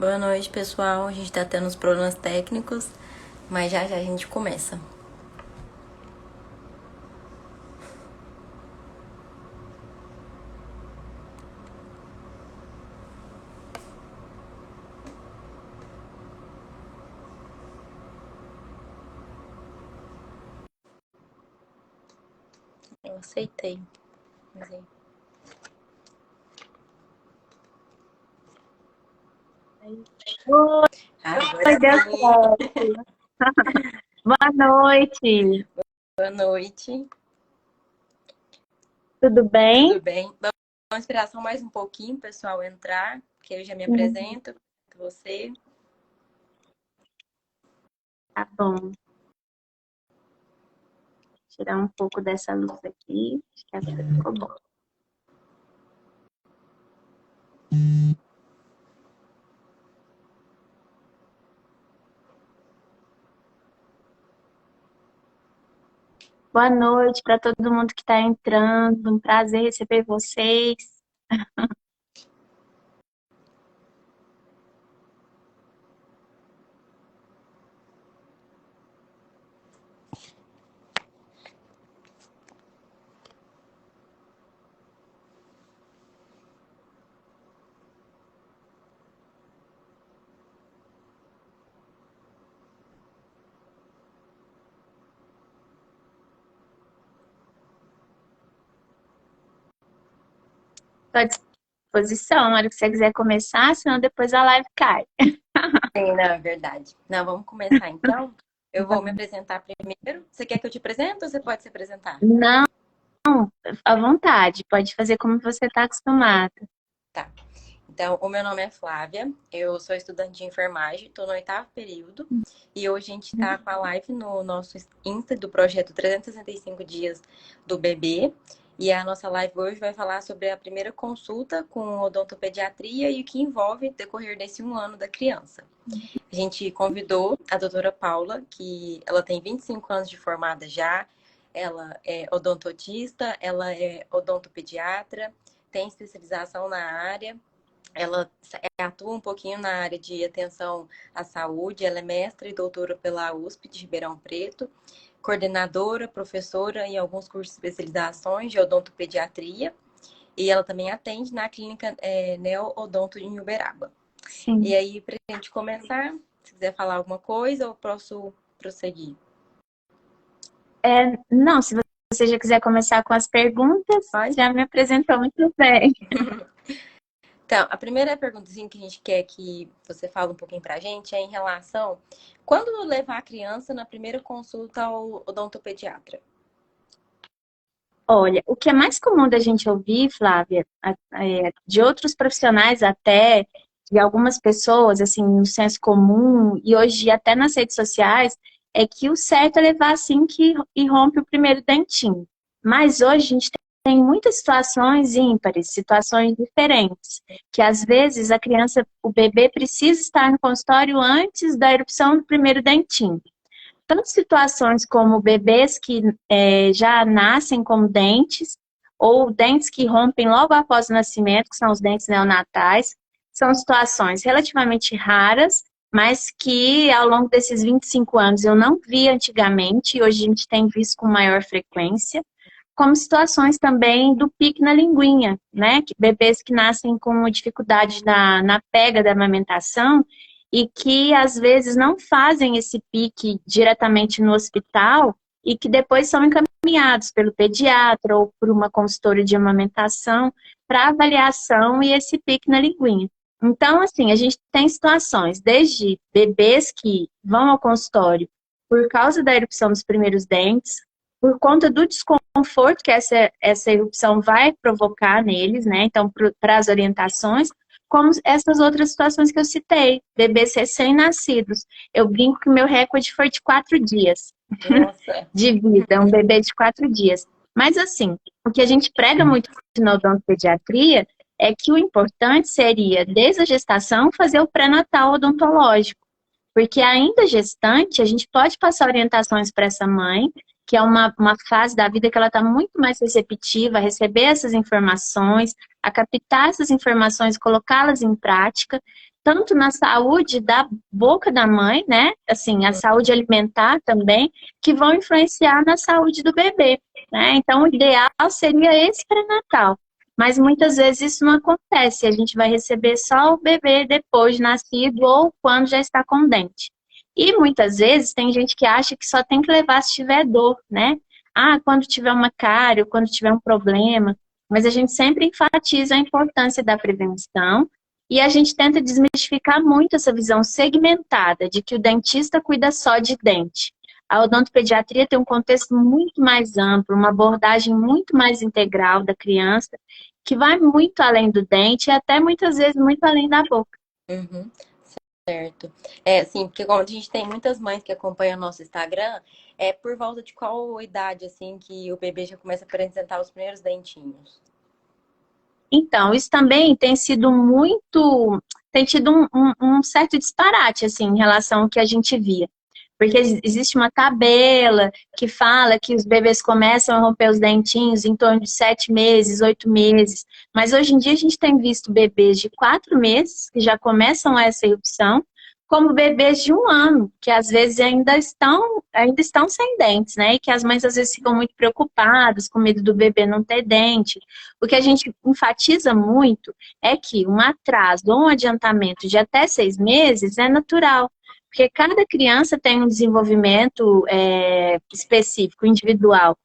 Boa noite, pessoal. A gente tá tendo uns problemas técnicos, mas já já a gente começa. Eu aceitei, mas aí... Agora Oi, deu sim. certo. Boa noite. Boa noite. Tudo Tudo bem? bem? Vamos esperar só mais um pouquinho, pessoal, entrar, que eu já me Uhum. apresento. Você. Tá bom. Tirar um pouco dessa luz aqui. Acho que agora ficou bom. Boa noite para todo mundo que está entrando. Um prazer receber vocês. Estou à disposição, na hora que você quiser começar, senão depois a live cai. Sim, não, é verdade. Não, vamos começar então. Eu vou me apresentar primeiro. Você quer que eu te apresente ou você pode se apresentar? Não, à vontade. Pode fazer como você está acostumado. Tá. Então, o meu nome é Flávia, eu sou estudante de enfermagem, estou no oitavo período e hoje a gente está com a live no nosso Insta do projeto 365 Dias do Bebê. E a nossa live hoje vai falar sobre a primeira consulta com odontopediatria e o que envolve o decorrer desse um ano da criança. A gente convidou a doutora Paula, que ela tem 25 anos de formada já, ela é odontotista, ela é odontopediatra, tem especialização na área. Ela atua um pouquinho na área de atenção à saúde. Ela é mestra e doutora pela USP de Ribeirão Preto, coordenadora, professora em alguns cursos de especializações de odontopediatria. E ela também atende na clínica Neo Odonto em Uberaba. E Sim. aí, para a gente começar, se quiser falar alguma coisa, eu posso prosseguir. Não, se você já quiser começar com as perguntas, Pode? já me apresentou muito bem. Então, a primeira perguntazinha que a gente quer que você fale um pouquinho pra gente é em relação quando levar a criança na primeira consulta ao odontopediatra. Olha, o que é mais comum da gente ouvir, Flávia, de outros profissionais até, de algumas pessoas, assim, no senso comum, e hoje até nas redes sociais, é que o certo é levar assim que rompe o primeiro dentinho. Mas hoje a gente tem muitas situações ímpares, situações diferentes, que às vezes a criança, o bebê precisa estar no consultório antes da erupção do primeiro dentinho. Tanto situações como bebês que já nascem com dentes, ou dentes que rompem logo após o nascimento, que são os dentes neonatais, são situações relativamente raras, mas que ao longo desses 25 anos eu não vi antigamente, e hoje a gente tem visto com maior frequência, como situações também do pique na linguinha, né? Que bebês que nascem com dificuldade na pega da amamentação e que às vezes não fazem esse pique diretamente no hospital e que depois são encaminhados pelo pediatra ou por uma consultora de amamentação para avaliação e esse pique na linguinha. Então, assim, a gente tem situações desde bebês que vão ao consultório por causa da erupção dos primeiros dentes, por conta do desconforto que essa erupção vai provocar neles, né? Então, para as orientações, como essas outras situações que eu citei, bebês recém-nascidos. Eu brinco que o meu recorde foi de 4 dias Nossa, de vida, um bebê de 4 dias. Mas assim, o que a gente prega muito na odontopediatria é que o importante seria, desde a gestação, fazer o pré-natal odontológico. Porque ainda gestante, a gente pode passar orientações para essa mãe, que é uma fase da vida que ela está muito mais receptiva a receber essas informações, a captar essas informações, colocá-las em prática, tanto na saúde da boca da mãe, né? Assim, a saúde alimentar também, que vão influenciar na saúde do bebê, né? Então, o ideal seria esse pré-natal. Mas muitas vezes isso não acontece. A gente vai receber só o bebê depois de nascido ou quando já está com dente. E muitas vezes tem gente que acha que só tem que levar se tiver dor, né? Ah, quando tiver uma cárie, ou quando tiver um problema. Mas a gente sempre enfatiza a importância da prevenção e a gente tenta desmistificar muito essa visão segmentada de que o dentista cuida só de dente. A odontopediatria tem um contexto muito mais amplo, uma abordagem muito mais integral da criança, que vai muito além do dente e até muitas vezes muito além da boca. Uhum. Certo. É, sim, porque como a gente tem muitas mães que acompanham o nosso Instagram, é por volta de qual idade, assim, que o bebê já começa a apresentar os primeiros dentinhos? Então, isso também tem sido muito, tem tido um certo disparate, assim, em relação ao que a gente via. Porque existe uma tabela que fala que os bebês começam a romper os dentinhos em torno de 7 meses, 8 meses. Mas hoje em dia a gente tem visto bebês de 4 meses que já começam essa erupção, como bebês de 1 ano, que às vezes ainda estão sem dentes, né? E que as mães às vezes ficam muito preocupadas, com medo do bebê não ter dente. O que a gente enfatiza muito é que um atraso ou um adiantamento de até 6 meses é natural. Porque cada criança tem um desenvolvimento específico, individual.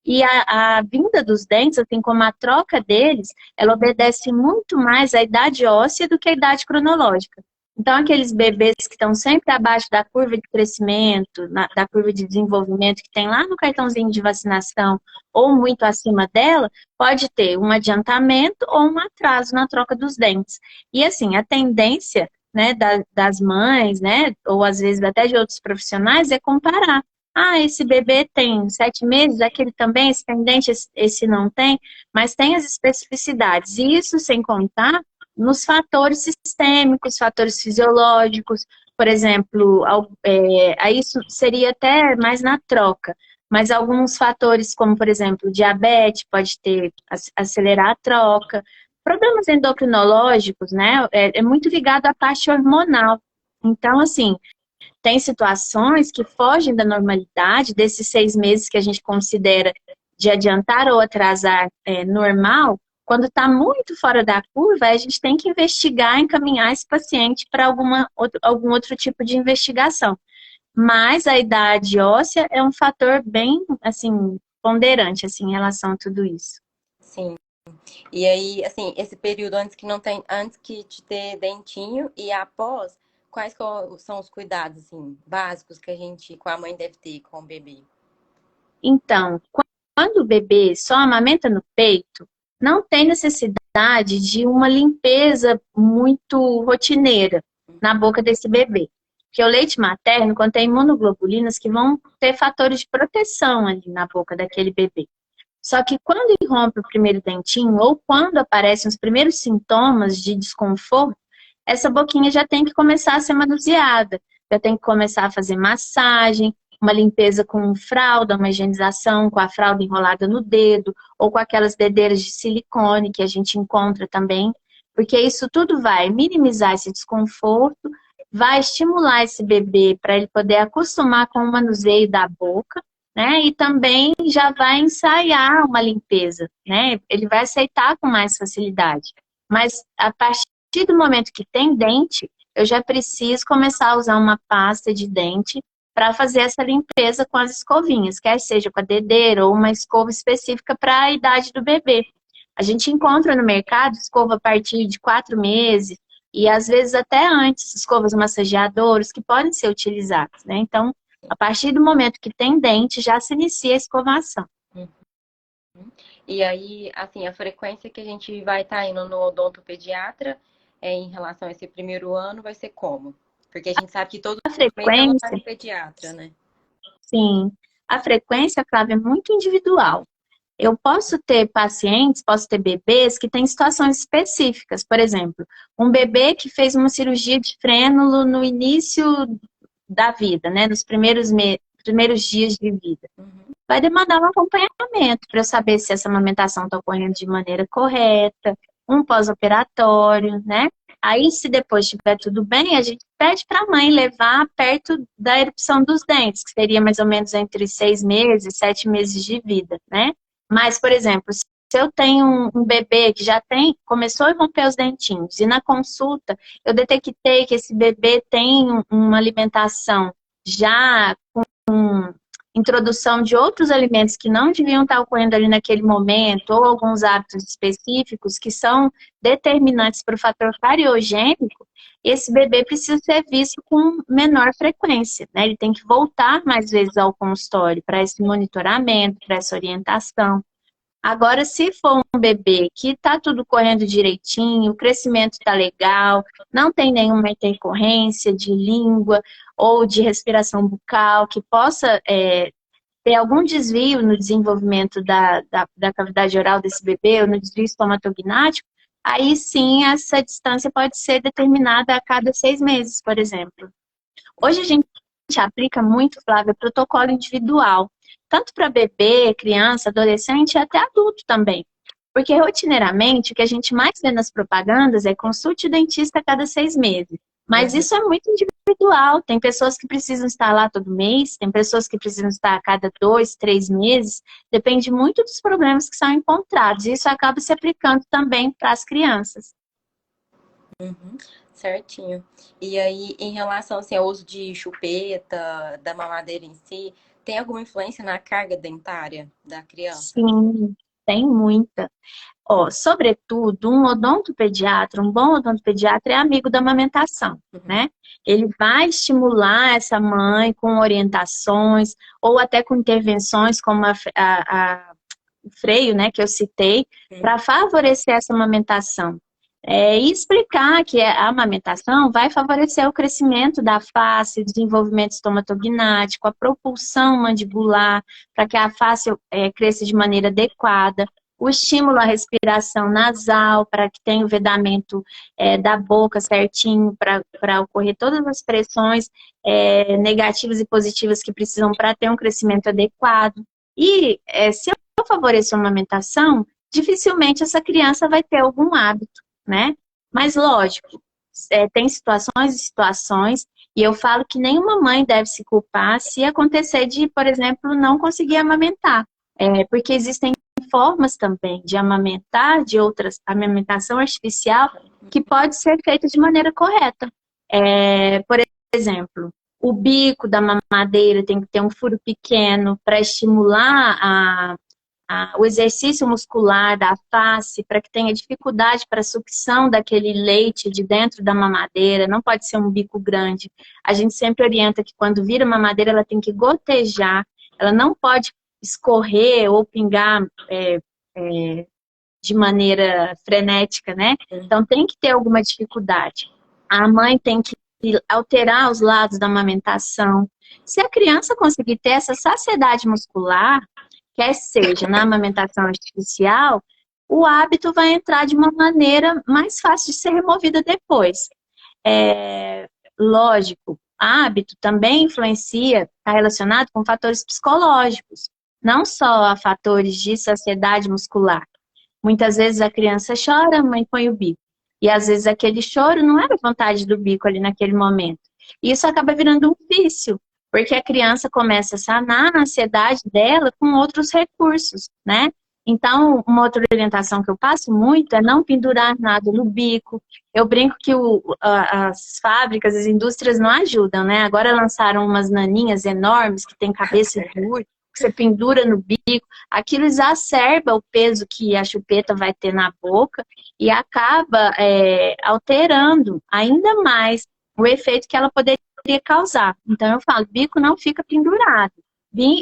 E a vinda dos dentes, assim como a troca deles, ela obedece muito mais à idade óssea do que à idade cronológica. Então, aqueles bebês que estão sempre abaixo da curva de crescimento, da curva de desenvolvimento que tem lá no cartãozinho de vacinação, ou muito acima dela, pode ter um adiantamento ou um atraso na troca dos dentes. E assim, a tendência, né, das mães, né, ou às vezes até de outros profissionais, é comparar. Ah, esse bebê tem 7 meses, aquele também, esse tem dente, esse não tem, mas tem as especificidades. E isso sem contar nos fatores sistêmicos, fatores fisiológicos, por exemplo, aí isso seria até mais na troca, mas alguns fatores, como por exemplo, diabetes, pode ter, acelerar a troca, problemas endocrinológicos, né, é muito ligado à parte hormonal. Então, assim, tem situações que fogem da normalidade, desses 6 meses que a gente considera de adiantar ou atrasar normal, quando está muito fora da curva, a gente tem que investigar, encaminhar esse paciente para algum outro tipo de investigação. Mas a idade óssea é um fator bem, assim, ponderante, assim, em relação a tudo isso. Sim. E aí, assim, esse período antes que não tem, antes que de ter dentinho e após, são os cuidados, assim, básicos que a gente, com a mãe deve ter com o bebê? Então, quando o bebê só amamenta no peito, não tem necessidade de uma limpeza muito rotineira na boca desse bebê. Porque o leite materno contém imunoglobulinas que vão ter fatores de proteção ali na boca daquele bebê. Só que quando irrompe o primeiro dentinho ou quando aparecem os primeiros sintomas de desconforto, essa boquinha já tem que começar a ser manuseada, já tem que começar a fazer massagem, uma limpeza com fralda, uma higienização com a fralda enrolada no dedo, ou com aquelas dedeiras de silicone que a gente encontra também, porque isso tudo vai minimizar esse desconforto, vai estimular esse bebê para ele poder acostumar com o manuseio da boca, né? E também já vai ensaiar uma limpeza, né? Ele vai aceitar com mais facilidade. Mas a partir do momento que tem dente, eu já preciso começar a usar uma pasta de dente para fazer essa limpeza com as escovinhas, quer seja com a dedeira ou uma escova específica para a idade do bebê. A gente encontra no mercado escova a partir de 4 meses e às vezes até antes, escovas massageadoras que podem ser utilizadas, né? Então, a partir do momento que tem dente, já se inicia a escovação. E aí, assim, a frequência que a gente vai estar indo no odontopediatra em relação a esse primeiro ano vai ser como? Porque a gente sabe que todo A mês ela vai frequência, no pediatra, né? sim, a frequência, Flávia, é muito individual. Eu posso ter pacientes, posso ter bebês que têm situações específicas. Por exemplo, um bebê que fez uma cirurgia de frênulo no início da vida, né? Nos primeiros dias de vida. Vai demandar um acompanhamento para eu saber se essa amamentação está ocorrendo de maneira correta, um pós-operatório, né? Aí, se depois estiver tudo bem, a gente pede para a mãe levar perto da erupção dos dentes, que seria mais ou menos entre 6 meses e 7 meses de vida, né? Mas, por exemplo, se eu tenho um bebê que já começou a romper os dentinhos, e na consulta eu detectei que esse bebê tem uma alimentação já com introdução de outros alimentos que não deviam estar ocorrendo ali naquele momento, ou alguns hábitos específicos que são determinantes para o fator cariogênico, esse bebê precisa ser visto com menor frequência, né? Ele tem que voltar mais vezes ao consultório para esse monitoramento, para essa orientação. Agora, se for um bebê que está tudo correndo direitinho, o crescimento está legal, não tem nenhuma intercorrência de língua ou de respiração bucal, que possa ter algum desvio no desenvolvimento da cavidade oral desse bebê, ou no desvio estomatognático, aí sim essa distância pode ser determinada a cada 6 meses, por exemplo. Hoje a gente aplica muito, Flávia, protocolo individual, tanto para bebê, criança, adolescente e até adulto também. Porque rotineiramente o que a gente mais vê nas propagandas é consulte o dentista a cada 6 meses. Mas isso é muito individual. Tem pessoas que precisam estar lá todo mês, tem pessoas que precisam estar a cada 2, 3 meses. Depende muito dos problemas que são encontrados. E isso acaba se aplicando também para as crianças. Uhum, certinho. E aí, em relação assim, ao uso de chupeta, da mamadeira em si, tem alguma influência na carga dentária da criança? Sim, tem muita. Ó, sobretudo, um bom odontopediatra é amigo da amamentação, Uhum. né? Ele vai estimular essa mãe com orientações ou até com intervenções como o freio, né, que eu citei, para favorecer essa amamentação. E explicar que a amamentação vai favorecer o crescimento da face, o desenvolvimento estomatognático, a propulsão mandibular, para que a face cresça de maneira adequada, o estímulo à respiração nasal, para que tenha o vedamento da boca certinho, para ocorrer todas as pressões negativas e positivas que precisam para ter um crescimento adequado. E se eu favoreço a amamentação, dificilmente essa criança vai ter algum hábito, né? Mas, lógico, tem situações e situações, e eu falo que nenhuma mãe deve se culpar se acontecer de, por exemplo, não conseguir amamentar. Porque existem formas também de amamentar, de outras, amamentação artificial, que pode ser feita de maneira correta. Por exemplo, o bico da mamadeira tem que ter um furo pequeno para estimular o exercício muscular da face, para que tenha dificuldade para a sucção daquele leite de dentro da mamadeira, não pode ser um bico grande. A gente sempre orienta que quando vira mamadeira ela tem que gotejar, ela não pode escorrer ou pingar de maneira frenética, né? Então tem que ter alguma dificuldade. A mãe tem que alterar os lados da amamentação. Se a criança conseguir ter essa saciedade muscular, quer seja na amamentação artificial, o hábito vai entrar de uma maneira mais fácil de ser removida depois. Lógico, hábito também influencia, está relacionado com fatores psicológicos, não só a fatores de saciedade muscular. Muitas vezes a criança chora, a mãe põe o bico. E às vezes aquele choro não era vontade do bico ali naquele momento. E isso acaba virando um vício, porque a criança começa a sanar a ansiedade dela com outros recursos, né? Então, uma outra orientação que eu passo muito é não pendurar nada no bico. Eu brinco que as fábricas, as indústrias não ajudam, né? Agora lançaram umas naninhas enormes que tem cabeça dura, que você pendura no bico. Aquilo exacerba o peso que a chupeta vai ter na boca e acaba alterando ainda mais o efeito que ela poderia causar. Então, eu falo, bico não fica pendurado.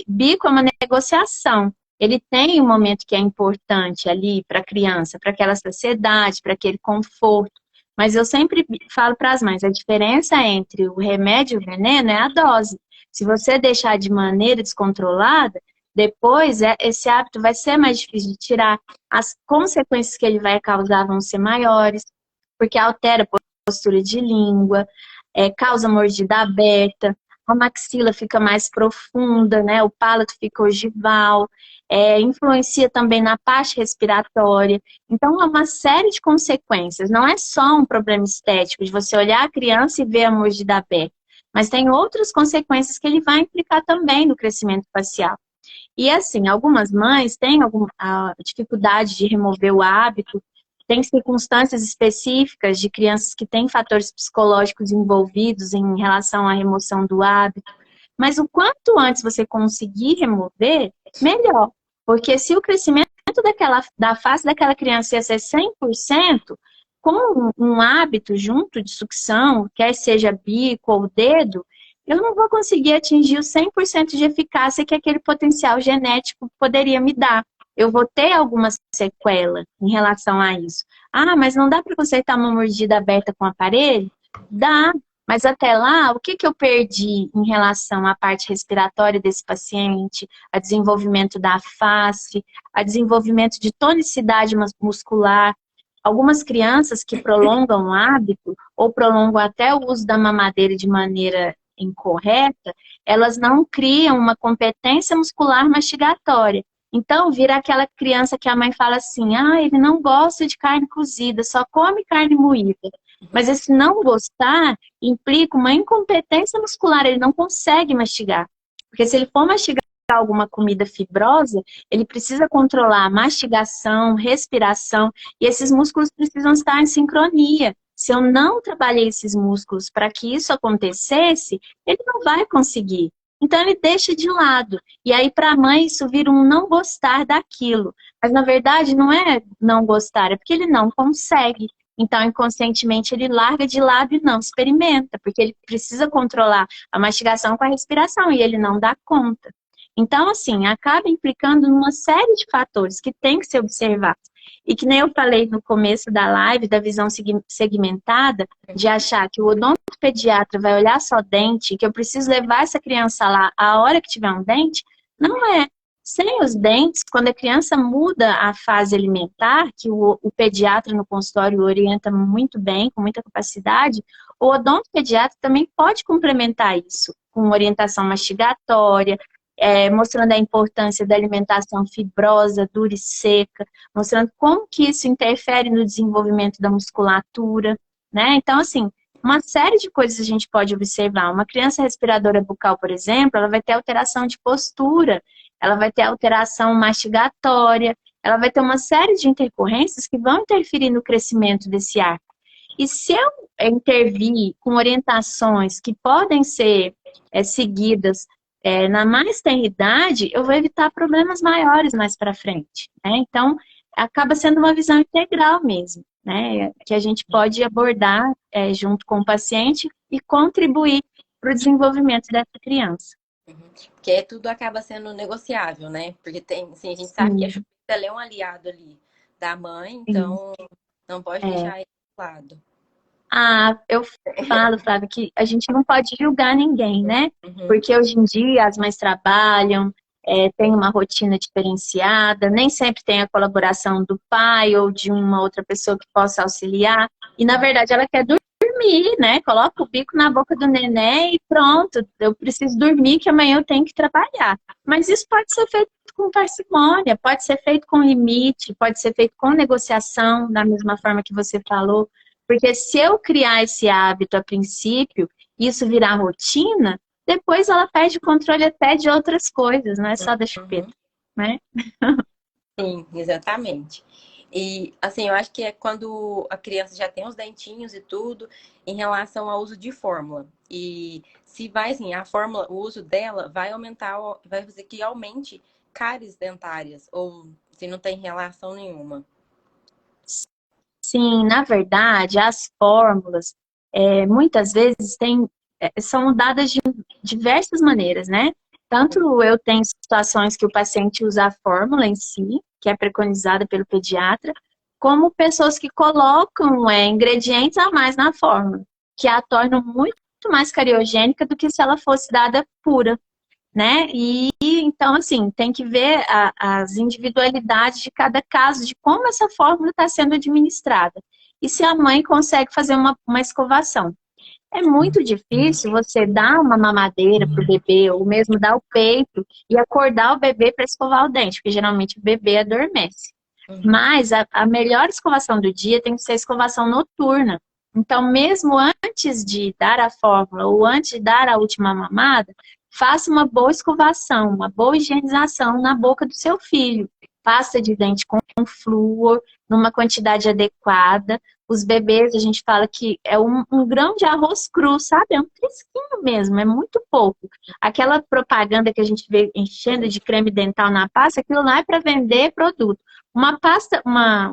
Bico é uma negociação. Ele tem um momento que é importante ali para a criança, para aquela saciedade, para aquele conforto. Mas eu sempre falo para as mães, a diferença entre o remédio e o veneno é a dose. Se você deixar de maneira descontrolada, depois esse hábito vai ser mais difícil de tirar. As consequências que ele vai causar vão ser maiores, porque altera a postura de língua, causa mordida aberta, a maxila fica mais profunda, né? O palato fica ogival, influencia também na parte respiratória. Então, é uma série de consequências. Não é só um problema estético, de você olhar a criança e ver a mordida aberta, mas tem outras consequências que ele vai implicar também no crescimento facial. E assim, algumas mães têm a dificuldade de remover o hábito, tem circunstâncias específicas de crianças que têm fatores psicológicos envolvidos em relação à remoção do hábito, mas o quanto antes você conseguir remover, melhor. Porque se o crescimento da face daquela criança ia ser 100%, com um hábito junto de sucção, quer seja bico ou dedo, eu não vou conseguir atingir o 100% de eficácia que aquele potencial genético poderia me dar. Eu vou ter alguma sequela em relação a isso. Ah, mas não dá para consertar uma mordida aberta com aparelho? Dá, mas até lá, o que eu perdi em relação à parte respiratória desse paciente, a desenvolvimento da face, a desenvolvimento de tonicidade muscular? Algumas crianças que prolongam o hábito, ou prolongam até o uso da mamadeira de maneira incorreta, elas não criam uma competência muscular mastigatória. Então, vira aquela criança que a mãe fala assim, ele não gosta de carne cozida, só come carne moída. Mas esse não gostar implica uma incompetência muscular, ele não consegue mastigar. Porque se ele for mastigar alguma comida fibrosa, ele precisa controlar a mastigação, respiração, e esses músculos precisam estar em sincronia. Se eu não trabalhei esses músculos para que isso acontecesse, ele não vai conseguir. Então, ele deixa de lado. E aí, para a mãe, isso vira um não gostar daquilo. Mas, na verdade, não é não gostar, é porque ele não consegue. Então, inconscientemente, ele larga de lado e não experimenta, porque ele precisa controlar a mastigação com a respiração e ele não dá conta. Então, assim, acaba implicando numa série de fatores que tem que ser observados. E que nem eu falei no começo da live, da visão segmentada, de achar que o odontopediatra vai olhar só dente, que eu preciso levar essa criança lá a hora que tiver um dente, não é. Sem os dentes, quando a criança muda a fase alimentar, que o pediatra no consultório orienta muito bem, com muita capacidade, o odontopediatra também pode complementar isso, com orientação mastigatória, mostrando a importância da alimentação fibrosa, dura e seca, mostrando como que isso interfere no desenvolvimento da musculatura, né? Então, assim, uma série de coisas a gente pode observar. Uma criança respiradora bucal, por exemplo, ela vai ter alteração de postura, ela vai ter alteração mastigatória, ela vai ter uma série de intercorrências que vão interferir no crescimento desse arco. E se eu intervir com orientações que podem ser seguidas na mais tenra idade, eu vou evitar problemas maiores mais para frente, né? Então, acaba sendo uma visão integral mesmo, né? Que a gente pode abordar junto com o paciente e contribuir para o desenvolvimento dessa criança. Porque tudo acaba sendo negociável, né? Porque tem, assim, a gente sabe que a chupeta é um aliado ali da mãe, então não pode deixar ele de lado. Eu falo, Flávia, que a gente não pode julgar ninguém, né? Porque hoje em dia as mães trabalham, têm uma rotina diferenciada, nem sempre tem a colaboração do pai ou de uma outra pessoa que possa auxiliar. E, na verdade, ela quer dormir, né? Coloca o bico na boca do neném e pronto, eu preciso dormir que amanhã eu tenho que trabalhar. Mas isso pode ser feito com parcimônia, pode ser feito com limite, pode ser feito com negociação, da mesma forma que você falou. Porque se eu criar esse hábito a princípio, isso virar rotina, depois ela perde o controle até de outras coisas, não é só da chupeta, né? Sim, exatamente. E, assim, eu acho que é quando a criança já tem os dentinhos e tudo, em relação ao uso de fórmula. E se vai, assim, a fórmula, o uso dela vai aumentar, vai fazer que aumente cáries dentárias, ou se não tem relação nenhuma. Sim, na verdade, as fórmulas muitas vezes são dadas de diversas maneiras, né? Tanto eu tenho situações que o paciente usa a fórmula em si, que é preconizada pelo pediatra, como pessoas que colocam ingredientes a mais na fórmula, que a tornam muito mais cariogênica do que se ela fosse dada pura, né? E então, assim, tem que ver as individualidades de cada caso, de como essa fórmula está sendo administrada. E se a mãe consegue fazer uma escovação. É muito difícil você dar uma mamadeira para o bebê, ou mesmo dar o peito e acordar o bebê para escovar o dente, porque geralmente o bebê adormece. Uhum. Mas a melhor escovação do dia tem que ser a escovação noturna. Então, mesmo antes de dar a fórmula ou antes de dar a última mamada, faça uma boa escovação, uma boa higienização na boca do seu filho. Pasta de dente com flúor, numa quantidade adequada. Os bebês, a gente fala que é um grão de arroz cru, sabe? É um trisquinho mesmo, é muito pouco. Aquela propaganda que a gente vê enchendo de creme dental na pasta, aquilo lá é para vender produto. Uma pasta,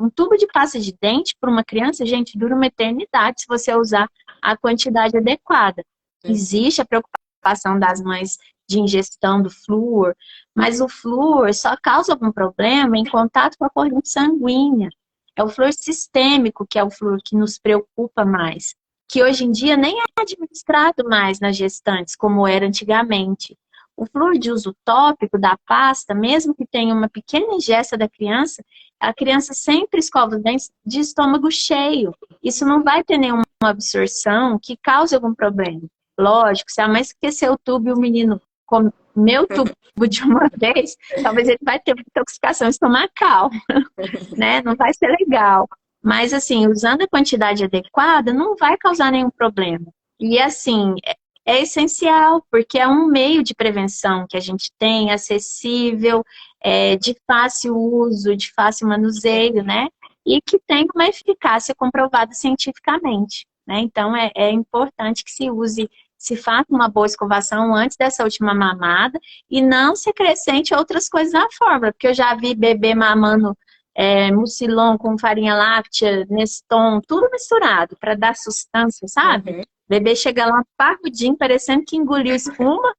um tubo de pasta de dente para uma criança, gente, dura uma eternidade se você usar a quantidade adequada. Existe a preocupação das mães de ingestão do flúor, mas o flúor só causa algum problema em contato com a corrente sanguínea. É o flúor sistêmico que é o flúor que nos preocupa mais, que hoje em dia nem é administrado mais nas gestantes, como era antigamente. O flúor de uso tópico da pasta, mesmo que tenha uma pequena ingesta da criança, a criança sempre escova os dentes de estômago cheio. Isso não vai ter nenhuma absorção que cause algum problema. Lógico, se a mãe esquecer o tubo e o menino comeu o tubo de uma vez, talvez ele vai ter uma intoxicação estomacal, né? Não vai ser legal. Mas, assim, usando a quantidade adequada, não vai causar nenhum problema. E, assim, é essencial, porque é um meio de prevenção que a gente tem, acessível, de fácil uso, de fácil manuseio, né? E que tem uma eficácia comprovada cientificamente, né? Então, é importante que se faça uma boa escovação antes dessa última mamada e não se acrescente outras coisas na fórmula, porque eu já vi bebê mamando mucilon com farinha láctea, Neston, tudo misturado para dar sustância, sabe? Uhum. O bebê chega lá parrudinho, parecendo que engoliu espuma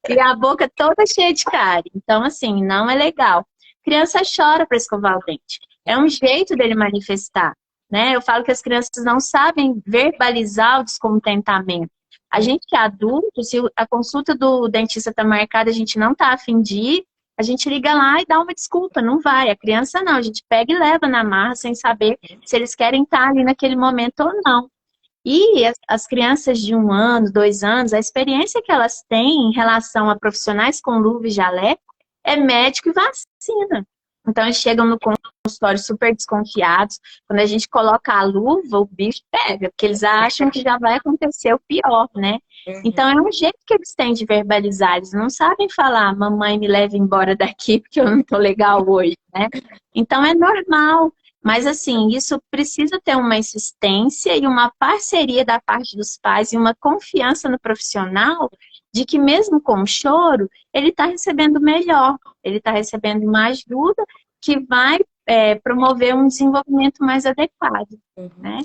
e a boca toda cheia de cárie. Então, assim, não é legal. Criança chora para escovar o dente. É um jeito dele manifestar, né? Eu falo que as crianças não sabem verbalizar o descontentamento. A gente que é adulto, se a consulta do dentista está marcada, a gente não está a fim de ir, a gente liga lá e dá uma desculpa, não vai. A criança não, a gente pega e leva na marra sem saber se eles querem estar ali naquele momento ou não. E as crianças de 1 ano, 2 anos, a experiência que elas têm em relação a profissionais com luva e jaleco é médico e vacina. Então, eles chegam no consultório super desconfiados. Quando a gente coloca a luva, o bicho pega, porque eles acham que já vai acontecer o pior, né? Então, é um jeito que eles têm de verbalizar. Eles não sabem falar, mamãe me leva embora daqui porque eu não tô legal hoje, né? Então, é normal. Mas, assim, isso precisa ter uma insistência e uma parceria da parte dos pais e uma confiança no profissional de que mesmo com o choro, ele está recebendo melhor, ele está recebendo uma ajuda que vai promover um desenvolvimento mais adequado, né?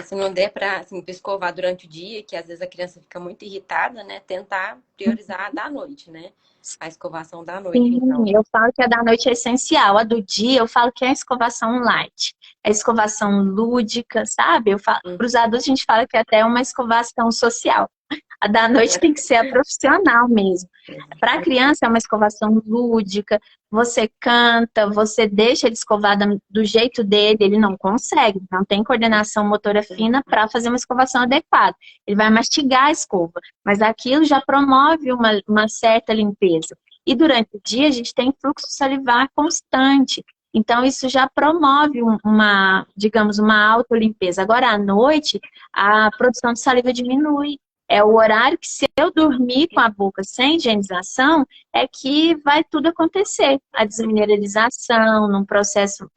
Se não der para assim, escovar durante o dia, que às vezes a criança fica muito irritada, né? Tentar priorizar a da noite, né? A escovação da noite, Sim, então. eu falo que a da noite é essencial. A do dia, eu falo que é a escovação light. A escovação lúdica, sabe? Eu falo, para os adultos, a gente fala que até é uma escovação social. A da noite tem que ser a profissional mesmo. Para a criança é uma escovação lúdica, você canta, você deixa ele escovar do jeito dele, ele não consegue, não tem coordenação motora fina para fazer uma escovação adequada. Ele vai mastigar a escova, mas aquilo já promove uma certa limpeza. E durante o dia a gente tem fluxo salivar constante. Então, isso já promove digamos, uma autolimpeza. Agora, à noite, a produção de saliva diminui. É o horário que, se eu dormir com a boca sem higienização, é que vai tudo acontecer. A desmineralização, num processo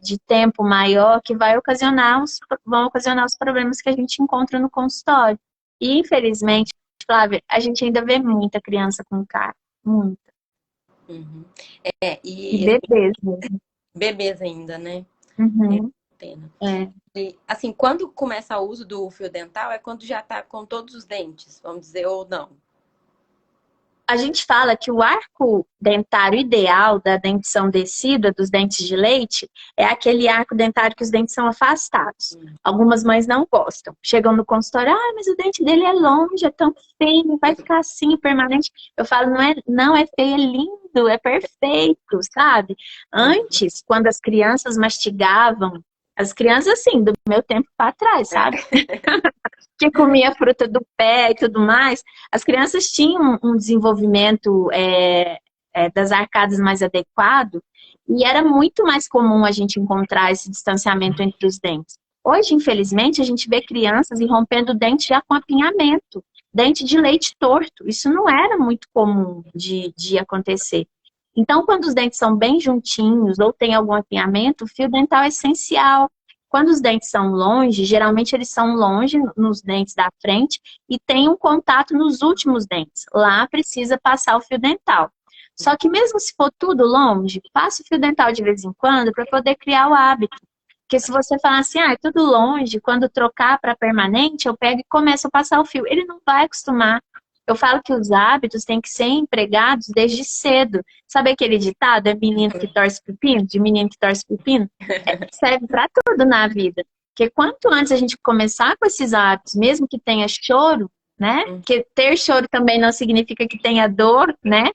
de tempo maior, que vão ocasionar os problemas que a gente encontra no consultório. E, infelizmente, Flávia, a gente ainda vê muita criança com cárie. Muita. Uhum. E bebês mesmo. Bebês ainda, né? Uhum. Pena. É. E, assim, quando começa o uso do fio dental é quando já tá com todos os dentes, vamos dizer, ou não? A gente fala que o arco dentário ideal da dentição decida dos dentes de leite é aquele arco dentário que os dentes são afastados. Algumas mães não gostam. Chegam no consultório, mas o dente dele é longe, é tão feio, vai ficar assim permanente. Eu falo, não é feio, é lindo, é perfeito, sabe? Antes, quando as crianças mastigavam As crianças, assim, do meu tempo para trás, sabe? Que comia fruta do pé e tudo mais, as crianças tinham um desenvolvimento das arcadas mais adequado e era muito mais comum a gente encontrar esse distanciamento entre os dentes. Hoje, infelizmente, a gente vê crianças irrompendo o dente já com apinhamento, dente de leite torto. Isso não era muito comum de acontecer. Então, quando os dentes são bem juntinhos ou tem algum apinhamento, o fio dental é essencial. Quando os dentes são longe, geralmente eles são longe nos dentes da frente e tem um contato nos últimos dentes. Lá precisa passar o fio dental. Só que mesmo se for tudo longe, passa o fio dental de vez em quando para poder criar o hábito. Porque se você falar assim, é tudo longe, quando trocar para permanente, eu pego e começo a passar o fio. Ele não vai acostumar. Eu falo que os hábitos têm que ser empregados desde cedo. Sabe aquele ditado, é menino que torce pepino? De menino que torce pepino? Serve para tudo na vida. Porque quanto antes a gente começar com esses hábitos, mesmo que tenha choro, né? Porque ter choro também não significa que tenha dor, né?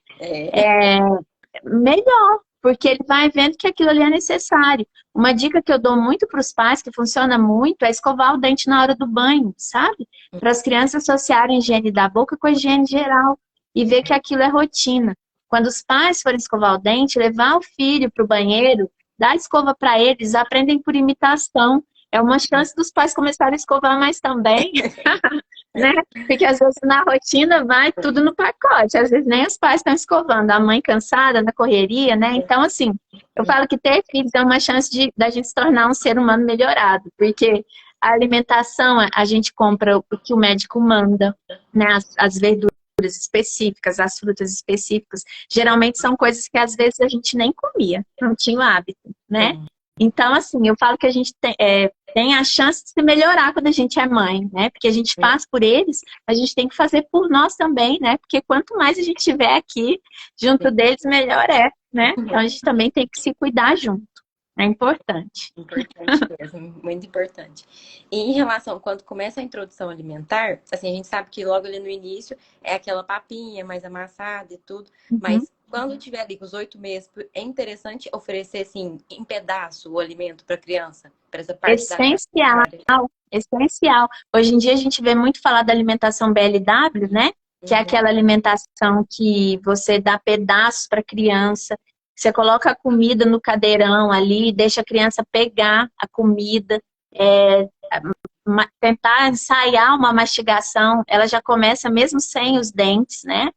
Melhor, porque ele vai vendo que aquilo ali é necessário. Uma dica que eu dou muito para os pais, que funciona muito, é escovar o dente na hora do banho, sabe? Para as crianças associarem a higiene da boca com a higiene geral e ver que aquilo é rotina. Quando os pais forem escovar o dente, levar o filho para o banheiro, dar escova para eles, aprendem por imitação. É uma chance dos pais começarem a escovar mais também, né? Porque às vezes na rotina vai tudo no pacote. Às vezes nem os pais estão escovando, a mãe cansada, na correria, né? Então, assim, eu falo que ter filhos é uma chance da gente se tornar um ser humano melhorado. Porque a alimentação, a gente compra o que o médico manda, né? As verduras específicas, as frutas específicas. Geralmente são coisas que às vezes a gente nem comia, não tinha o hábito, né? Então, assim, eu falo que a gente tem a chance de se melhorar quando a gente é mãe, né? Porque a gente faz por eles, a gente tem que fazer por nós também, né? Porque quanto mais a gente estiver aqui junto deles, melhor é, né? Então a gente também tem que se cuidar junto. É importante. Importante mesmo, muito importante. E em relação, quando começa a introdução alimentar, assim, a gente sabe que logo ali no início é aquela papinha mais amassada e tudo, mas quando tiver ali com os 8 meses, é interessante oferecer, assim, em pedaço o alimento para a criança, para essa parte essencial, essencial. Hoje em dia a gente vê muito falar da alimentação BLW, né? Que é aquela alimentação que você dá pedaços para a criança. Você coloca a comida no cadeirão ali, deixa a criança pegar a comida, tentar ensaiar uma mastigação, ela já começa mesmo sem os dentes, né?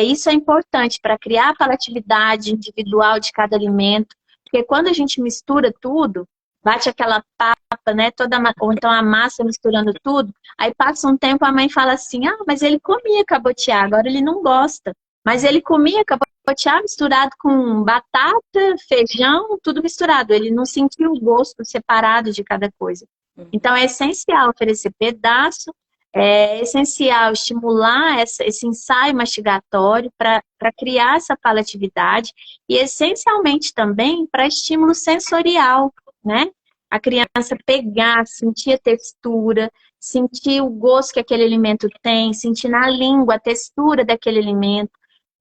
Isso é importante para criar a palatividade individual de cada alimento, porque quando a gente mistura tudo, bate aquela papa, né? Ou então a massa misturando tudo, aí passa um tempo a mãe fala assim, mas ele comia cabotiá, agora ele não gosta. Mas ele comia cabotiá misturado com batata, feijão, tudo misturado. Ele não sentiu o gosto separado de cada coisa. Então é essencial oferecer pedaço, é essencial estimular esse ensaio mastigatório para criar essa palatividade e essencialmente também para estímulo sensorial, né? A criança pegar, sentir a textura, sentir o gosto que aquele alimento tem, sentir na língua a textura daquele alimento.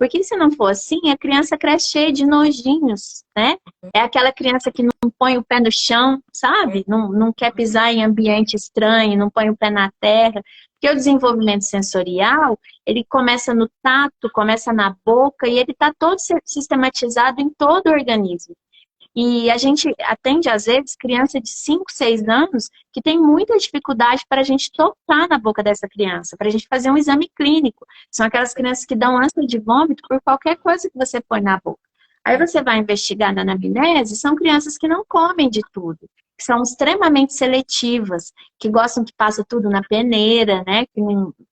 Porque se não for assim, a criança cresce cheia de nojinhos, né? É aquela criança que não põe o pé no chão, sabe? Não quer pisar em ambiente estranho, não põe o pé na terra. Porque o desenvolvimento sensorial, ele começa no tato, começa na boca e ele está todo sistematizado em todo o organismo. E a gente atende, às vezes, criança de 5, 6 anos que tem muita dificuldade para a gente tocar na boca dessa criança, para a gente fazer um exame clínico. São aquelas crianças que dão ânsia de vômito por qualquer coisa que você põe na boca. Aí você vai investigar na anamnese, são crianças que não comem de tudo, que são extremamente seletivas, que gostam que passa tudo na peneira, né? Que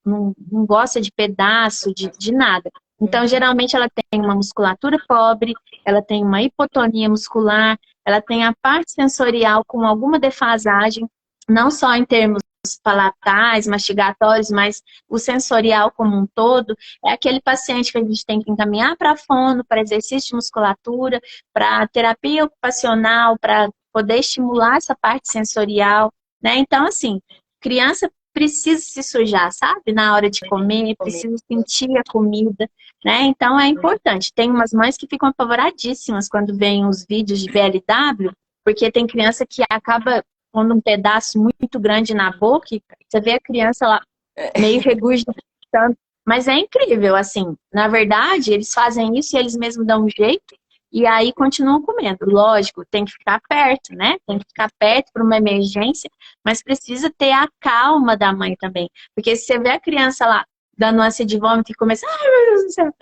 não gosta de pedaço, de nada. Então, geralmente, ela tem uma musculatura pobre, ela tem uma hipotonia muscular, ela tem a parte sensorial com alguma defasagem, não só em termos palatais, mastigatórios, mas o sensorial como um todo. É aquele paciente que a gente tem que encaminhar para fono, para exercício de musculatura, para terapia ocupacional, para poder estimular essa parte sensorial, né? Então, assim, criança precisa se sujar, sabe? Na hora de comer, precisa sentir a comida, né? Então é importante. Tem umas mães que ficam apavoradíssimas quando veem os vídeos de BLW, porque tem criança que acaba pondo um pedaço muito grande na boca e você vê a criança lá meio regurgitando. Mas é incrível, assim. Na verdade, eles fazem isso e eles mesmos dão um jeito e aí continuam comendo. Lógico, tem que ficar perto, né? Tem que ficar perto para uma emergência, mas precisa ter a calma da mãe também. Porque se você vê a criança lá dando ânsia de vômito e começa, ai meu Deus do céu,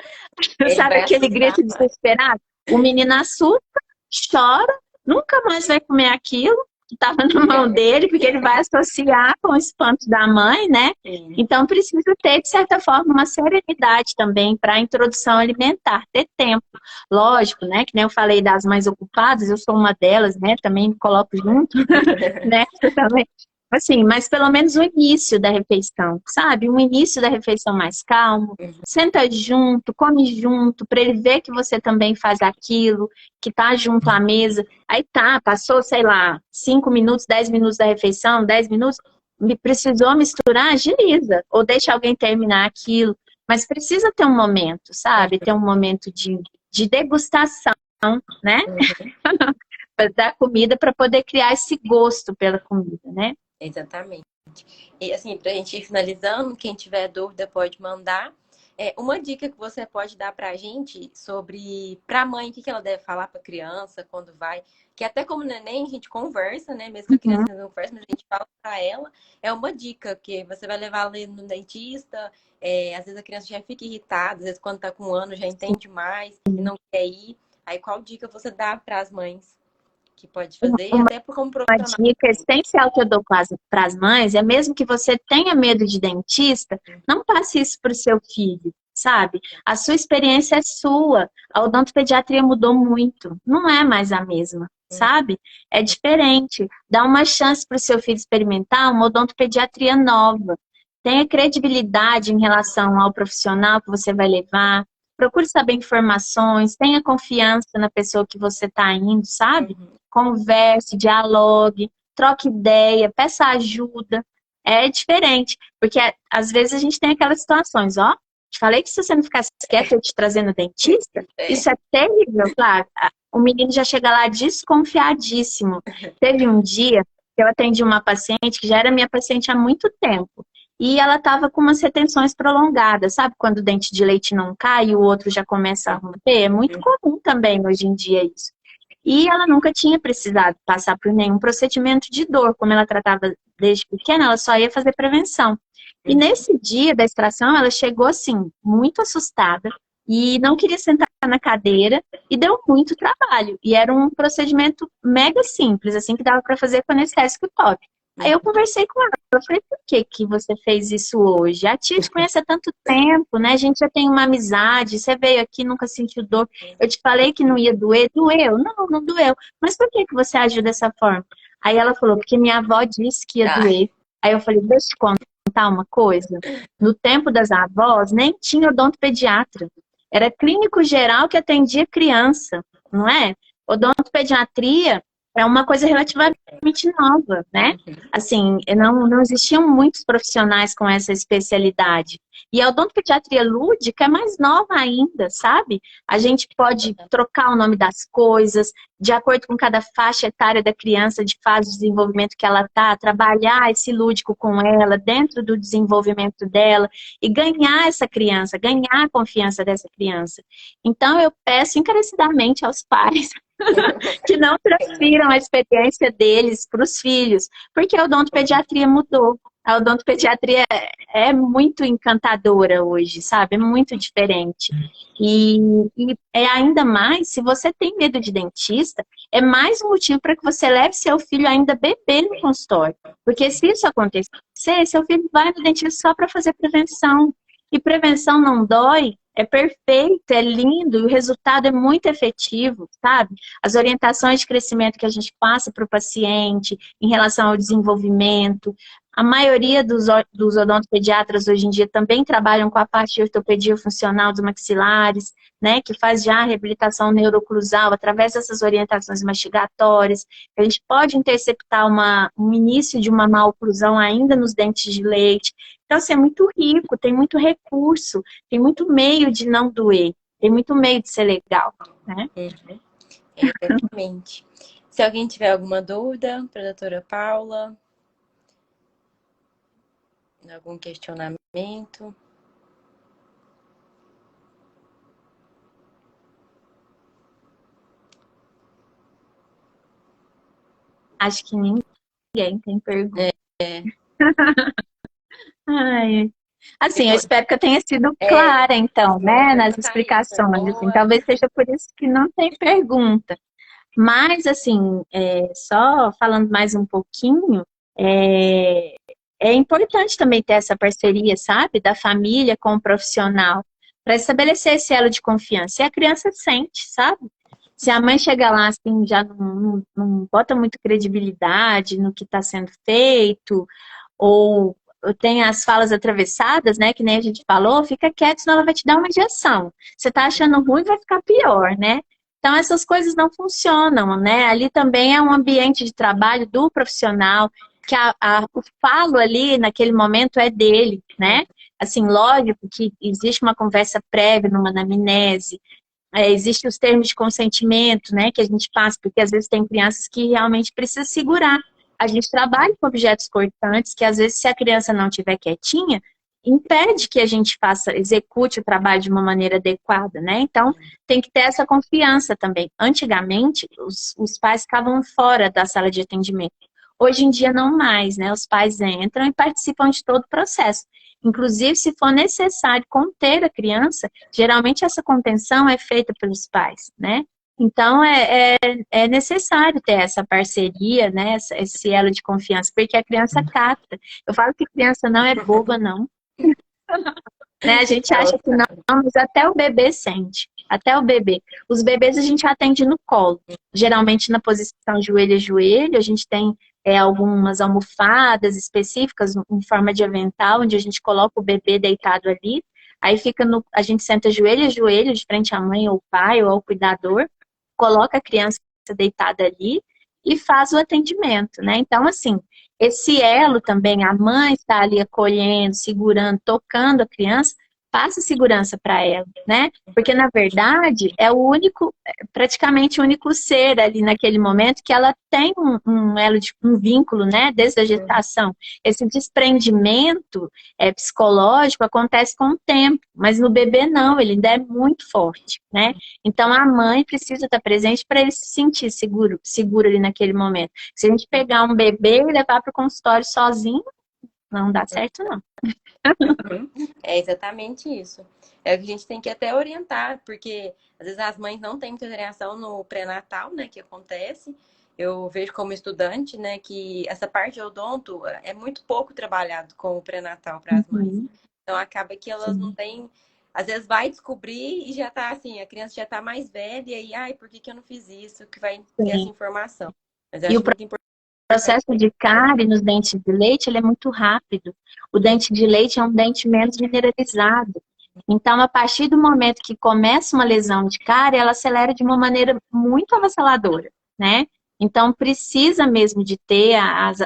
sabe aquele grito desesperado? O menino assusta, chora, nunca mais vai comer aquilo que estava na mão dele, porque ele vai associar com o espanto da mãe, né? Sim. Então precisa ter, de certa forma, uma serenidade também para a introdução alimentar, ter tempo. Lógico, né? Que nem eu falei das mães ocupadas, eu sou uma delas, né? Também me coloco junto, né? Eu também. Assim, mas pelo menos o início da refeição, sabe? Um início da refeição mais calmo. Senta junto, come junto, para ele ver que você também faz aquilo, que tá junto à mesa. Aí tá, passou, sei lá, 5 minutos, 10 minutos da refeição, 10 minutos, precisou misturar, agiliza. Ou deixa alguém terminar aquilo. Mas precisa ter um momento, sabe? Ter um momento de degustação, né? Da comida para poder criar esse gosto pela comida, né? Exatamente. E assim, pra gente ir finalizando, quem tiver dúvida pode mandar. Uma dica que você pode dar pra gente sobre pra mãe, o que ela deve falar pra criança quando vai, que até como neném a gente conversa, né? Mesmo que a criança não conversa, mas a gente fala pra ela. É uma dica que você vai levar ela no dentista, às vezes a criança já fica irritada, às vezes quando tá com 1 ano já entende mais e não quer ir. Aí qual dica você dá pras mães que pode fazer, e até como Uma profissional? dica essencial que eu dou para as mães é mesmo que você tenha medo de dentista, não passe isso para o seu filho, sabe? A sua experiência é sua. A odontopediatria mudou muito. Não é mais a mesma, sabe? É diferente. Dá uma chance para o seu filho experimentar uma odontopediatria nova. Tenha credibilidade em relação ao profissional que você vai levar. Procure saber informações, tenha confiança na pessoa que você está indo, sabe? Converse, dialogue, troque ideia, peça ajuda. É diferente, porque às vezes a gente tem aquelas situações, ó. Te falei que se você não ficasse quieto, eu te trazendo dentista, isso é terrível, claro. O menino já chega lá desconfiadíssimo. Teve um dia que eu atendi uma paciente que já era minha paciente há muito tempo. E ela estava com umas retenções prolongadas, sabe? Quando o dente de leite não cai e o outro já começa a romper. É muito comum também hoje em dia isso. E ela nunca tinha precisado passar por nenhum procedimento de dor. Como ela tratava desde pequena, ela só ia fazer prevenção. E nesse dia da extração, ela chegou assim, muito assustada e não queria sentar na cadeira e deu muito trabalho. E era um procedimento mega simples, assim, que dava para fazer com anestésico top. Aí eu conversei com ela, eu falei, por que que você fez isso hoje? A tia te conhece há tanto tempo, né? A gente já tem uma amizade, você veio aqui, nunca sentiu dor. Eu te falei que não ia doer, doeu? Não, não doeu. Mas por que que você agiu dessa forma? Aí ela falou, porque minha avó disse que ia doer. Aí eu falei, deixa eu te contar uma coisa. No tempo das avós, nem tinha odontopediatra. Era clínico geral que atendia criança, não é? Odontopediatria é uma coisa relativamente nova, né? Assim, não existiam muitos profissionais com essa especialidade. E a odontopediatria lúdica é mais nova ainda, sabe? A gente pode trocar o nome das coisas, de acordo com cada faixa etária da criança, de fase de desenvolvimento que ela está, trabalhar esse lúdico com ela, dentro do desenvolvimento dela, e ganhar essa criança, ganhar a confiança dessa criança. Então, eu peço encarecidamente aos pais que não transfiram a experiência deles para os filhos, porque a odontopediatria mudou. A odontopediatria é muito encantadora hoje, sabe? É muito diferente. E é ainda mais, se você tem medo de dentista, é mais um motivo para que você leve seu filho ainda bebê no consultório. Porque se isso acontecer, seu filho vai no dentista só para fazer prevenção. E prevenção não dói, é perfeito, é lindo, e o resultado é muito efetivo, sabe? As orientações de crescimento que a gente passa para o paciente em relação ao desenvolvimento. A maioria dos odontopediatras hoje em dia também trabalham com a parte de ortopedia funcional dos maxilares, né? Que faz já a reabilitação neuroclusal através dessas orientações mastigatórias. A gente pode interceptar um início de uma maloclusão ainda nos dentes de leite. Então, assim, é muito rico, tem muito recurso, tem muito meio de não doer, tem muito meio de ser legal, né? Exatamente. Se alguém tiver alguma dúvida para a doutora Paula, algum questionamento. Acho que ninguém tem pergunta. É. Ai. Assim, eu espero que eu tenha sido clara, então, né, nas explicações. Assim, talvez seja por isso que não tem pergunta. Mas, assim, só falando mais um pouquinho, é importante também ter essa parceria, sabe, da família com o profissional, para estabelecer esse elo de confiança. E a criança sente, sabe? Se a mãe chega lá, assim, já não bota muito credibilidade no que está sendo feito, ou tem as falas atravessadas, né, que nem a gente falou, fica quieto, senão ela vai te dar uma injeção. Você tá achando ruim, vai ficar pior, né? Então, essas coisas não funcionam, né? Ali também é um ambiente de trabalho do profissional, que o falo ali, naquele momento, é dele, né? Assim, lógico que existe uma conversa prévia numa anamnese, existem os termos de consentimento, né, que a gente passa, porque às vezes tem crianças que realmente precisam segurar. A gente trabalha com objetos cortantes, que às vezes se a criança não estiver quietinha, impede que a gente execute o trabalho de uma maneira adequada, né? Então, tem que ter essa confiança também. Antigamente, os pais ficavam fora da sala de atendimento. Hoje em dia, não mais, né? Os pais entram e participam de todo o processo. Inclusive, se for necessário conter a criança, geralmente essa contenção é feita pelos pais, né? Então, é necessário ter essa parceria, né? Esse elo de confiança, porque a criança capta. Eu falo que criança não é boba, não. Né? A gente acha que não, mas até o bebê sente. Até o bebê. Os bebês a gente atende no colo. Geralmente na posição joelho a joelho, a gente tem algumas almofadas específicas em forma de avental, onde a gente coloca o bebê deitado ali. Aí a gente senta joelho a joelho, de frente à mãe ou pai ou ao cuidador, coloca a criança deitada ali e faz o atendimento, né? Então, assim, esse elo também, a mãe está ali acolhendo, segurando, tocando a criança, passa segurança para ela, né? Porque, na verdade, é o único, praticamente o único ser ali naquele momento que ela tem um elo, um vínculo, né? Desde a gestação. Esse desprendimento psicológico acontece com o tempo, mas no bebê não, ele ainda é muito forte, né? Então, a mãe precisa estar presente para ele se sentir seguro ali naquele momento. Se a gente pegar um bebê e levar para o consultório sozinho, não dá certo, não. É exatamente isso. É o que a gente tem que até orientar, porque às vezes as mães não têm muita orientação no pré-natal, né, que acontece. Eu vejo como estudante, né, que essa parte de odonto é muito pouco trabalhado com o pré-natal para as mães. Então acaba que elas não têm, às vezes vai descobrir e já tá assim, a criança já tá mais velha e aí, ai, por que eu não fiz isso? Que vai ter essa informação. Mas eu acho muito importante. O processo de cárie nos dentes de leite, ele é muito rápido. O dente de leite é um dente menos mineralizado. Então, a partir do momento que começa uma lesão de cárie, ela acelera de uma maneira muito avassaladora, né? Então, precisa mesmo de ter as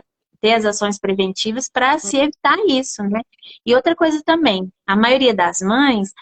ações preventivas para se evitar isso, né? E outra coisa também, a maioria das mães,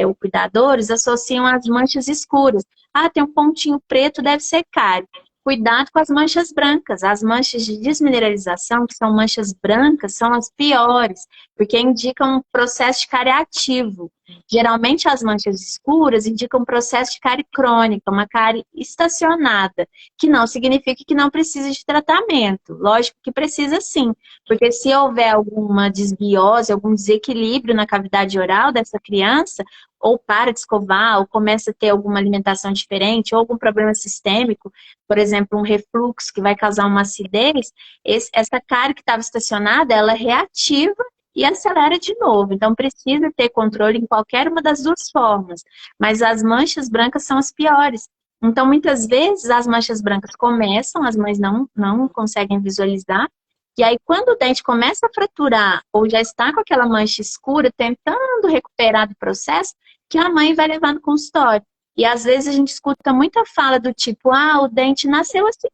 os cuidadores, associam as manchas escuras. Ah, tem um pontinho preto, deve ser cárie. Cuidado com as manchas brancas. As manchas de desmineralização, que são manchas brancas, são as piores, porque indicam um processo de cárie ativo. Geralmente, as manchas escuras indicam um processo de cárie crônica, uma cárie estacionada, que não significa que não precisa de tratamento. Lógico que precisa sim, porque se houver alguma desbiose, algum desequilíbrio na cavidade oral dessa criança, ou para de escovar, ou começa a ter alguma alimentação diferente, ou algum problema sistêmico, por exemplo, um refluxo que vai causar uma acidez, essa cárie que estava estacionada, ela reativa e acelera de novo. Então, precisa ter controle em qualquer uma das duas formas. Mas as manchas brancas são as piores. Então, muitas vezes, as manchas brancas começam, as mães não conseguem visualizar, e aí, quando o dente começa a fraturar, ou já está com aquela mancha escura, tentando recuperar do processo, que a mãe vai levar no consultório. E às vezes a gente escuta muita fala do tipo, o dente nasceu assim,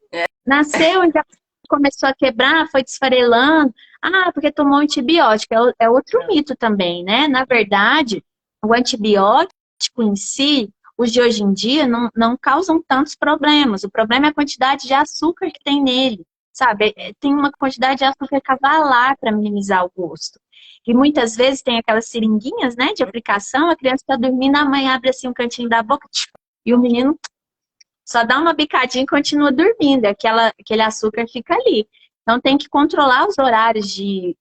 nasceu e já começou a quebrar, foi desfarelando, porque tomou antibiótico. É outro mito também, né? Na verdade, o antibiótico em si, os de hoje em dia não causam tantos problemas. O problema é a quantidade de açúcar que tem nele, sabe? Tem uma quantidade de açúcar cavalar para minimizar o gosto. E muitas vezes tem aquelas seringuinhas, né, de aplicação, a criança está dormindo, a mãe abre assim um cantinho da boca, e o menino só dá uma bicadinha e continua dormindo, aquele açúcar fica ali. Então tem que controlar os horários de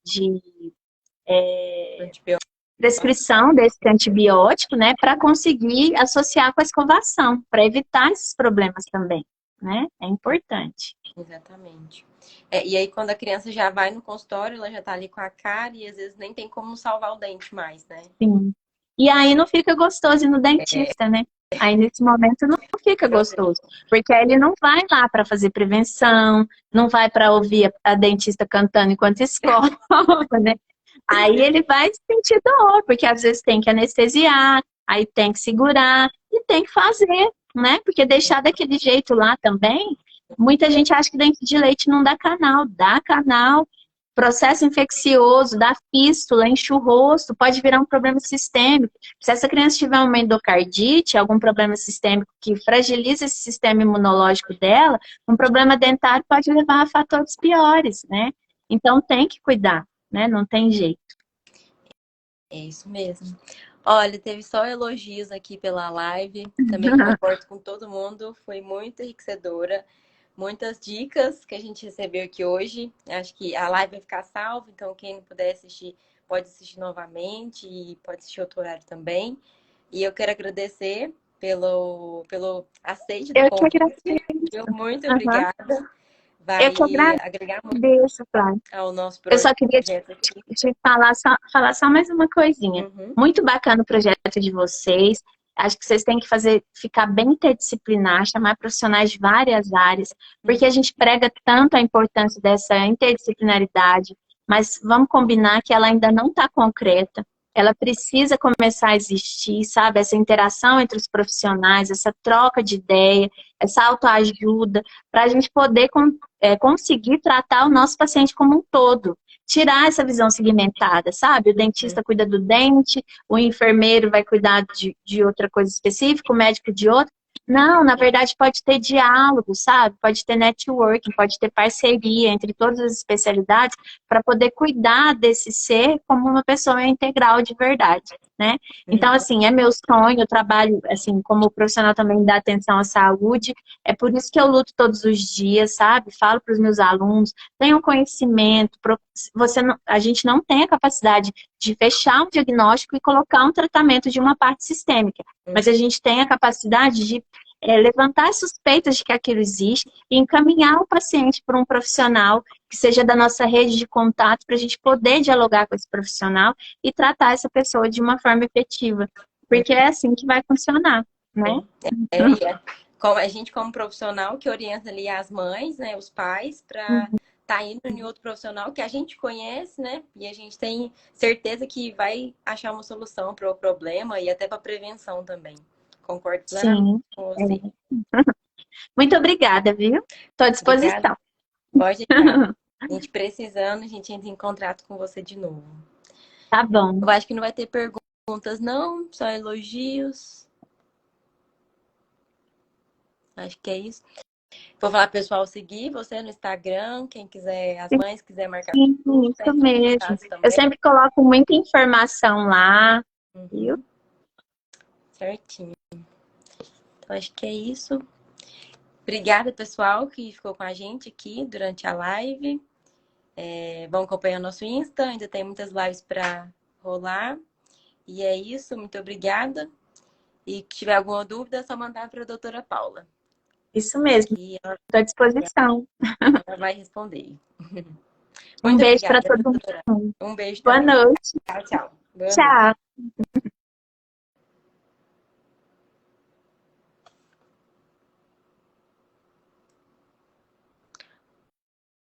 prescrição desse antibiótico, né, para conseguir associar com a escovação, para evitar esses problemas também, né? É importante. Exatamente. E aí, quando a criança já vai no consultório, ela já tá ali com a cara e às vezes nem tem como salvar o dente mais, né? Sim. E aí não fica gostoso ir no dentista, né? Aí nesse momento não fica gostoso, porque aí ele não vai lá para fazer prevenção, não vai para ouvir a dentista cantando enquanto escova, né? Aí ele vai sentir dor, porque às vezes tem que anestesiar, aí tem que segurar e tem que fazer, né? Porque deixar daquele jeito lá também, muita gente acha que dente de leite não dá canal, processo infeccioso, dá fístula, enche o rosto, pode virar um problema sistêmico. Se essa criança tiver uma endocardite, algum problema sistêmico que fragiliza esse sistema imunológico dela, um problema dentário pode levar a fatores piores, né? Então tem que cuidar, né? Não tem jeito. É isso mesmo. Olha, teve só elogios aqui pela live. Também concordo com todo mundo. Foi muito enriquecedora. Muitas dicas que a gente recebeu aqui hoje. Acho que a live vai ficar salva, então quem não puder assistir, pode assistir novamente e pode assistir outro horário também. E eu quero agradecer pelo aceite do convite. Muito obrigada. Vai eu que agregar muito ao nosso projeto. Eu só queria aqui. te falar só mais uma coisinha. Muito bacana o projeto de vocês. Acho que vocês têm que ficar bem interdisciplinar, chamar profissionais de várias áreas, porque a gente prega tanto a importância dessa interdisciplinaridade, mas vamos combinar que ela ainda não está concreta. Ela precisa começar a existir, sabe? Essa interação entre os profissionais, essa troca de ideia, essa autoajuda, para a gente poder conseguir tratar o nosso paciente como um todo. Tirar essa visão segmentada, sabe? O dentista cuida do dente, o enfermeiro vai cuidar de outra coisa específica, o médico de outra. Não, na verdade pode ter diálogo, sabe? Pode ter networking, pode ter parceria entre todas as especialidades para poder cuidar desse ser como uma pessoa integral de verdade, né? Então, assim, é meu sonho, eu trabalho, assim, como profissional também da atenção à saúde, é por isso que eu luto todos os dias, sabe? Falo para os meus alunos, tenham conhecimento, a gente não tem a capacidade de fechar um diagnóstico e colocar um tratamento de uma parte sistêmica, mas a gente tem a capacidade de levantar suspeitas de que aquilo existe e encaminhar o paciente para um profissional que seja da nossa rede de contato para a gente poder dialogar com esse profissional e tratar essa pessoa de uma forma efetiva, porque é assim que vai funcionar, né? Como a gente como profissional que orienta ali as mães, né, os pais, para tá indo em outro profissional que a gente conhece, né? E a gente tem certeza que vai achar uma solução para o problema e até para prevenção também. Concordo plenamente com você. Muito obrigada, viu? Estou à disposição. Obrigada. Pode entrar. A gente precisando, a gente entra em contato com você de novo. Tá bom. Eu acho que não vai ter perguntas, não. Só elogios. Acho que é isso. Vou falar pro pessoal seguir você no Instagram, quem quiser, as mães quiser marcar. Sim, isso mesmo. Eu sempre coloco muita informação lá, viu? Certinho. Então, acho que é isso. Obrigada, pessoal, que ficou com a gente aqui durante a live. Vão acompanhar nosso Insta, ainda tem muitas lives para rolar. E é isso, muito obrigada. E se tiver alguma dúvida, é só mandar para a doutora Paula. Isso mesmo, estou à disposição. Ela vai responder. Um beijo para todo mundo. Um beijo Boa também. noite. Tchau, tchau. Tchau.